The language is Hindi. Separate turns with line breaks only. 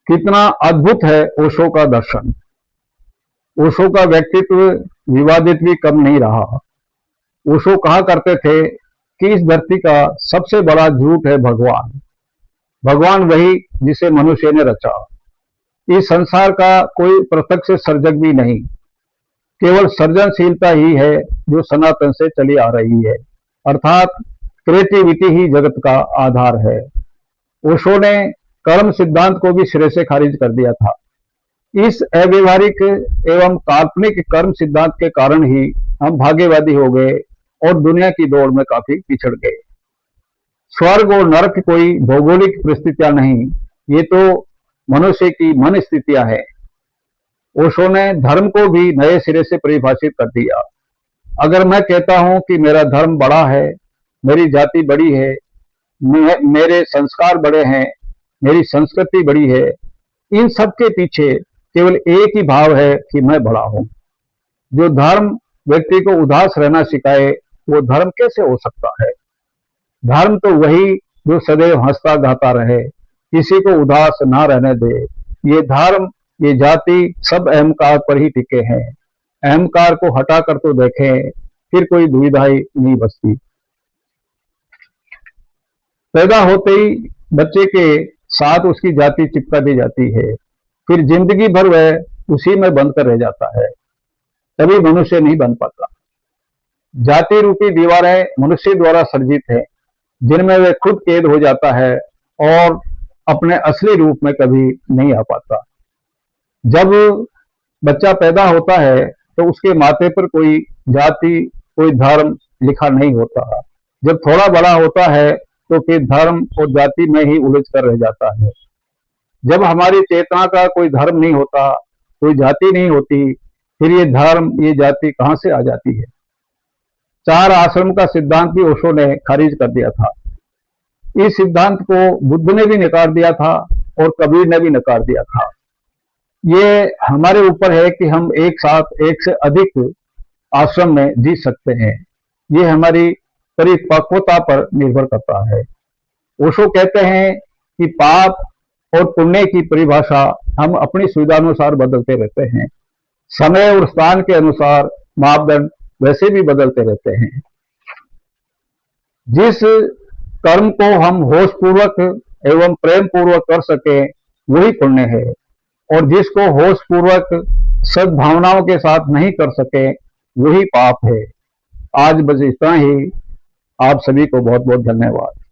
कितना अद्भुत है ओशो का दर्शन। ओशो का व्यक्तित्व विवादित भी कम नहीं रहा। ओशो कहा करते थे कि इस धरती का सबसे बड़ा झूठ है भगवान। भगवान वही जिसे मनुष्य ने रचा। इस संसार का कोई प्रत्यक्ष सर्जक भी नहीं, केवल सृजनशीलता ही है जो सनातन से चली आ रही है, अर्थात क्रिएटिविटी ही जगत का आधार है। ओशो ने कर्म सिद्धांत को भी सिरे से खारिज कर दिया था। इस अव्यवहारिक एवं काल्पनिक कर्म सिद्धांत के कारण ही हम भाग्यवादी हो गए और दुनिया की दौड़ में काफी पिछड़ गए। स्वर्ग और नरक कोई भौगोलिक परिस्थितियां नहीं, ये तो मनुष्य की मन स्थितियां हैं। ओशो ने धर्म को भी नए सिरे से परिभाषित कर दिया। अगर मैं कहता हूं कि मेरा धर्म बड़ा है, मेरी जाति बड़ी है, मेरे संस्कार बड़े हैं, मेरी संस्कृति बड़ी है, इन सब के पीछे केवल एक ही भाव है कि मैं बड़ा हूं। जो धर्म व्यक्ति को उदास रहना सिखाए वो धर्म कैसे हो सकता है? धर्म तो वही जो सदैव हंसता गाता रहे, किसी को उदास ना रहने दे। ये धर्म, ये जाति सब अहंकार पर ही टिके हैं। अहंकार को हटा कर तो देखें, फिर कोई दुविधा ही नहीं बचती। पैदा होते ही बच्चे के साथ उसकी जाति चिपका दी जाती है, फिर जिंदगी भर वह उसी में बंद कर रह जाता है, तभी मनुष्य नहीं बन पाता। जाति रूपी दीवारें मनुष्य द्वारा सर्जित है, जिनमें वह खुद कैद हो जाता है और अपने असली रूप में कभी नहीं आ पाता। जब बच्चा पैदा होता है तो उसके माथे पर कोई जाति, कोई धर्म लिखा नहीं होता। जब थोड़ा बड़ा होता है तो फिर धर्म और जाति में ही उलझ कर रह जाता है। जब हमारी चेतना का कोई धर्म नहीं होता, कोई जाति नहीं होती, फिर ये धर्म, ये जाति कहां से आ जाती है? चार आश्रम का सिद्धांत भी ओशो ने खारिज कर दिया था। इस सिद्धांत को बुद्ध ने भी नकार दिया था और कबीर ने भी नकार दिया था। ये हमारे ऊपर है कि हम एक साथ एक से अधिक आश्रम में जी सकते हैं। ये हमारी परिपक्वता पर निर्भर करता है। ओशो कहते हैं कि पाप और पुण्य की परिभाषा हम अपनी सुविधानुसार बदलते रहते हैं। समय और स्थान के अनुसार मापदंड वैसे भी बदलते रहते हैं। जिस कर्म को हम होश पूर्वक एवं प्रेम पूर्वक कर सके वही पुण्य है, और जिसको होश पूर्वक सद्भावनाओं के साथ नहीं कर सके वही पाप है। आज बस इतना ही। आप सभी को बहुत बहुत धन्यवाद।